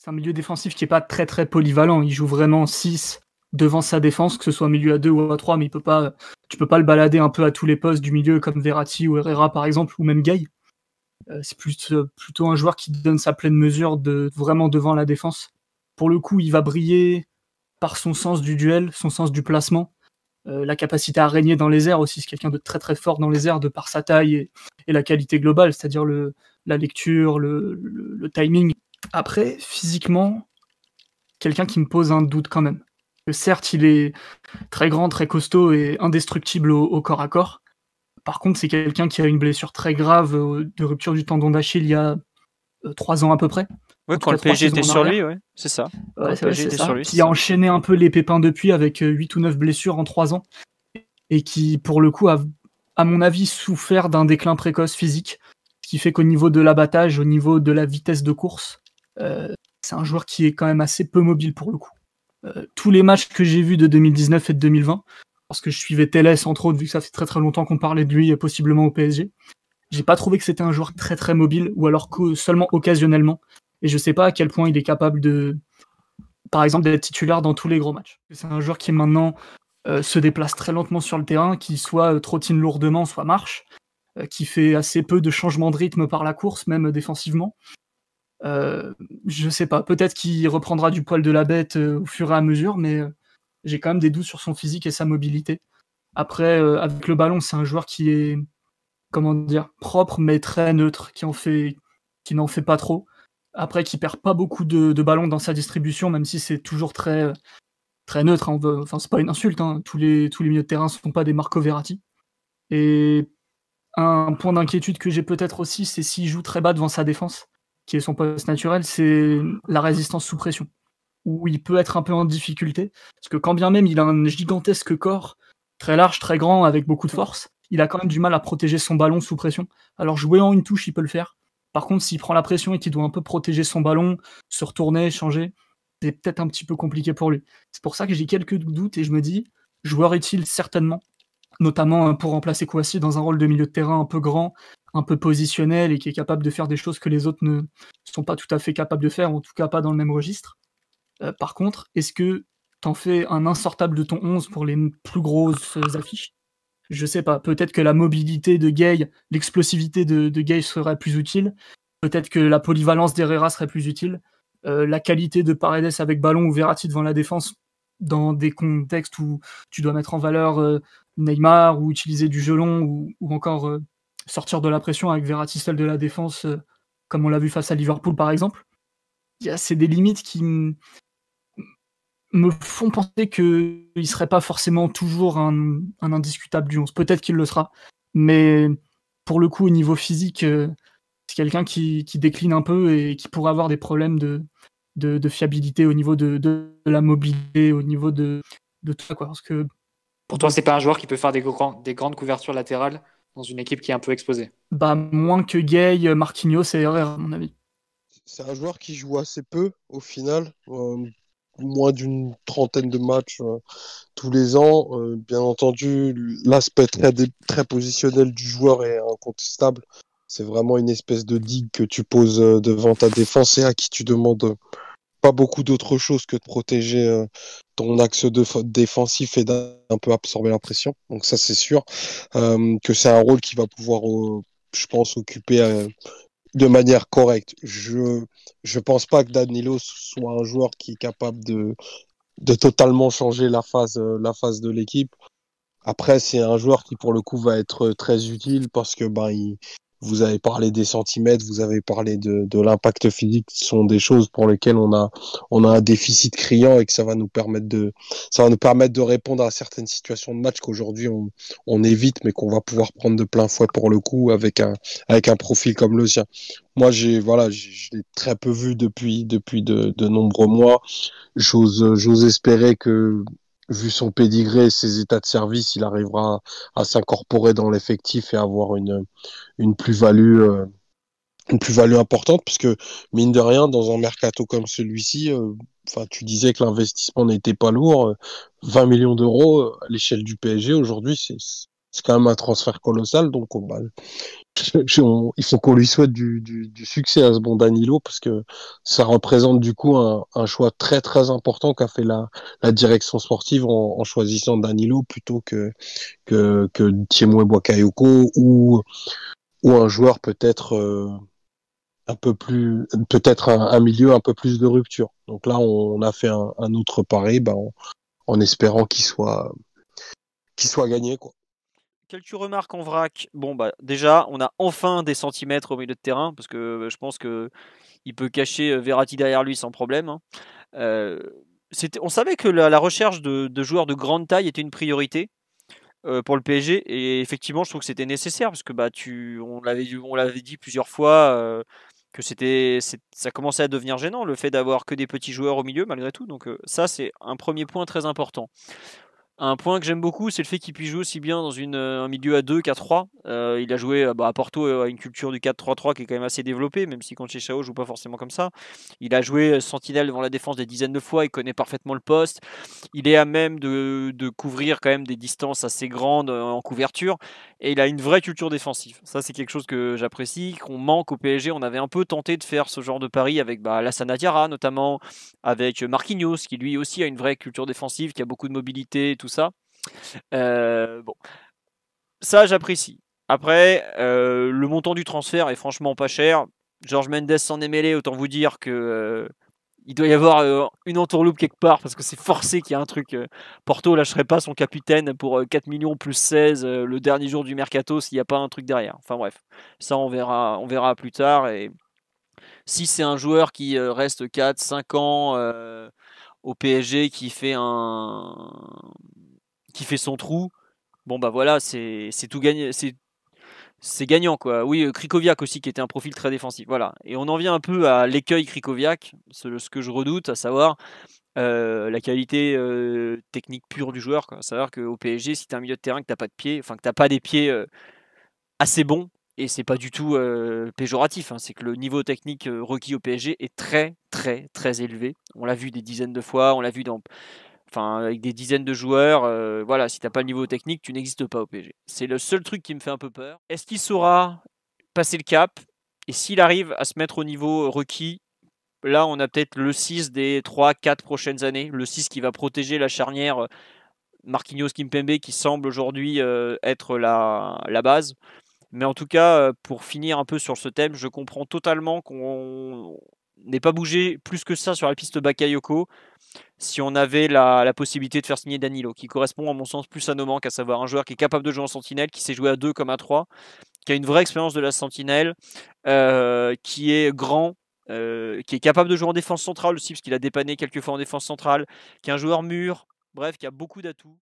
C'est un milieu défensif qui est pas très très polyvalent. Il joue vraiment 6 devant sa défense, que ce soit milieu à 2 ou à 3, mais tu peux pas le balader un peu à tous les postes du milieu comme Verratti ou Herrera par exemple, ou même Gay. C'est plutôt un joueur qui donne sa pleine mesure vraiment devant la défense. Pour le coup, il va briller par son sens du duel, son sens du placement, la capacité à régner dans les airs aussi. C'est quelqu'un de très très fort dans les airs de par sa taille et la qualité globale, c'est-à-dire la lecture, le timing. Après, physiquement, quelqu'un qui me pose un doute quand même. Que certes, il est très grand, très costaud et indestructible au corps à corps. Par contre, c'est quelqu'un qui a une blessure très grave de rupture du tendon d'Achille il y a 3 ans à peu près. Ouais, quand le PSG était sur lui, ouais, c'est ça. Ouais, c'est ça. Qui a enchaîné un peu les pépins depuis avec 8 ou 9 blessures en 3 ans. Et qui, pour le coup, a, à mon avis, souffert d'un déclin précoce physique. Ce qui fait qu'au niveau de l'abattage, au niveau de la vitesse de course, c'est un joueur qui est quand même assez peu mobile pour le coup. Tous les matchs que j'ai vus de 2019 et de 2020, parce que je suivais Télès entre autres, vu que ça fait très très longtemps qu'on parlait de lui possiblement au PSG, j'ai pas trouvé que c'était un joueur très très mobile, ou alors que seulement occasionnellement. Et je sais pas à quel point il est capable de, par exemple, d'être titulaire dans tous les gros matchs. C'est un joueur qui maintenant se déplace très lentement sur le terrain, qui soit trottine lourdement, soit marche, qui fait assez peu de changements de rythme par la course, même défensivement. Je sais pas, peut-être qu'il reprendra du poil de la bête au fur et à mesure, mais j'ai quand même des doutes sur son physique et sa mobilité. Après, avec le ballon, c'est un joueur qui est, comment dire, propre mais très neutre, qui n'en fait pas trop. Après, qui perd pas beaucoup de ballons dans sa distribution, même si c'est toujours très, très neutre. Hein, enfin, c'est pas une insulte, hein, tous les milieux de terrain ne sont pas des Marco Verratti. Et un point d'inquiétude que j'ai peut-être aussi, c'est s'il joue très bas devant sa défense, qui est son poste naturel, c'est la résistance sous pression, où il peut être un peu en difficulté, parce que quand bien même il a un gigantesque corps, très large, très grand, avec beaucoup de force, il a quand même du mal à protéger son ballon sous pression. Alors jouer en une touche, il peut le faire. Par contre, s'il prend la pression et qu'il doit un peu protéger son ballon, se retourner, changer, c'est peut-être un petit peu compliqué pour lui. C'est pour ça que j'ai quelques doutes et je me dis, joueur utile certainement, notamment pour remplacer Kouassi dans un rôle de milieu de terrain un peu grand, un peu positionnel et qui est capable de faire des choses que les autres ne sont pas tout à fait capables de faire, en tout cas pas dans le même registre. Par contre, est-ce que t'en fais un insortable de ton 11 pour les plus grosses affiches? Je sais pas, peut-être que la mobilité de Gay, l'explosivité de Gay serait plus utile, peut-être que la polyvalence d'Herrera serait plus utile, la qualité de Paredes avec ballon ou Verratti devant la défense dans des contextes où tu dois mettre en valeur Neymar ou utiliser du jeu long ou encore sortir de la pression avec Verratti seul de la défense, comme on l'a vu face à Liverpool par exemple. C'est des limites qui me font penser qu'il ne serait pas forcément toujours un indiscutable du 11. Peut-être qu'il le sera, mais pour le coup, au niveau physique, c'est quelqu'un qui décline un peu et qui pourrait avoir des problèmes de fiabilité au niveau de la mobilité, au niveau de tout ça, quoi. Parce que pour toi, c'est pas un joueur qui peut faire des grandes couvertures latérales dans une équipe qui est un peu exposée? Moins que Gay, Marquinhos et Herrera, à mon avis. C'est un joueur qui joue assez peu au final, moins d'une trentaine de matchs tous les ans. Bien entendu, l'aspect très positionnel du joueur est incontestable. C'est vraiment une espèce de digue que tu poses devant ta défense et à qui tu demandes pas beaucoup d'autre chose que de protéger ton axe défensif et d'un peu absorber la pression. Donc ça, c'est sûr que c'est un rôle qui va pouvoir, je pense, occuper de manière correcte. Je pense pas que Danilo soit un joueur qui est capable de totalement changer la phase de l'équipe. Après, c'est un joueur qui, pour le coup, va être très utile parce que vous avez parlé des centimètres, vous avez parlé de l'impact physique, ce sont des choses pour lesquelles on a un déficit criant et que ça va nous permettre de répondre à certaines situations de match qu'aujourd'hui on évite, mais qu'on va pouvoir prendre de plein fouet pour le coup avec un profil comme le sien. Moi, je l'ai très peu vu depuis de nombreux mois. J'ose espérer que, vu son pédigré et ses états de service, il arrivera à s'incorporer dans l'effectif et avoir une plus-value importante, puisque mine de rien, dans un mercato comme celui-ci, tu disais que l'investissement n'était pas lourd. 20 millions d'euros à l'échelle du PSG aujourd'hui, c'est quand même un transfert colossal. Donc, il faut qu'on lui souhaite du succès à ce bon Danilo, parce que ça représente du coup un choix très très important qu'a fait la direction sportive en choisissant Danilo plutôt que Thiemoué Bakayoko ou un joueur peut-être un peu plus, peut-être un milieu un peu plus de rupture. Donc là, on a fait un autre pari, en espérant qu'il soit gagné, quoi. Quelques remarques en vrac. Bon, bah déjà, on a enfin des centimètres au milieu de terrain, parce que je pense que il peut cacher Verratti derrière lui sans problème, hein. On savait que la recherche de joueurs de grande taille était une priorité pour le PSG, et effectivement, je trouve que c'était nécessaire, parce que on l'avait dit plusieurs fois que ça commençait à devenir gênant, le fait d'avoir que des petits joueurs au milieu malgré tout. Donc ça, c'est un premier point très important. Un point que j'aime beaucoup, c'est le fait qu'il puisse jouer aussi bien dans un milieu à 2 qu'à 3. Il a joué à Porto à une culture du 4-3-3 qui est quand même assez développée, même si Conceição joue pas forcément comme ça. Il a joué sentinelle devant la défense des dizaines de fois, il connaît parfaitement le poste. Il est à même de couvrir quand même des distances assez grandes en couverture. Et il a une vraie culture défensive. Ça, c'est quelque chose que j'apprécie, qu'on manque au PSG. On avait un peu tenté de faire ce genre de pari avec Lassana Diarra notamment, avec Marquinhos, qui lui aussi a une vraie culture défensive, qui a beaucoup de mobilité, tout ça. Bon, ça j'apprécie. Après, le montant du transfert est franchement pas cher. Georges Mendes s'en est mêlé, autant vous dire que il doit y avoir une entourloupe quelque part, parce que c'est forcé qu'il y a un truc. Porto lâcherait pas son capitaine pour 4 millions plus 16 le dernier jour du mercato s'il n'y a pas un truc derrière. Enfin bref, ça on verra plus tard. Et si c'est un joueur qui reste 4-5 ans au PSG, qui fait son trou, bon bah voilà, c'est tout gagné, c'est gagnant quoi. Oui, Krikoviak aussi qui était un profil très défensif. Voilà. Et on en vient un peu à l'écueil Krikoviak, ce que je redoute, à savoir la qualité technique pure du joueur, quoi. À savoir qu'au PSG, si tu as un milieu de terrain, que tu pas de pied, enfin que tu pas des pieds assez bons, et c'est pas du tout péjoratif, hein, c'est que le niveau technique requis au PSG est très très très élevé. On l'a vu des dizaines de fois, on l'a vu avec des dizaines de joueurs. Voilà, si t'as pas le niveau technique, tu n'existes pas au PSG. C'est le seul truc qui me fait un peu peur. Est-ce qu'il saura passer le cap? Et s'il arrive à se mettre au niveau requis, là on a peut-être le 6 des 3-4 prochaines années. Le 6 qui va protéger la charnière Marquinhos Kimpembe, qui semble aujourd'hui être la base. Mais en tout cas, pour finir un peu sur ce thème, je comprends totalement qu'on n'ait pas bougé plus que ça sur la piste Bakayoko si on avait la possibilité de faire signer Danilo, qui correspond à mon sens plus à nos manques, à savoir un joueur qui est capable de jouer en sentinelle, qui sait jouer à 2 comme à 3, qui a une vraie expérience de la sentinelle, qui est grand, qui est capable de jouer en défense centrale aussi, parce qu'il a dépanné quelques fois en défense centrale, qui est un joueur mûr, bref, qui a beaucoup d'atouts.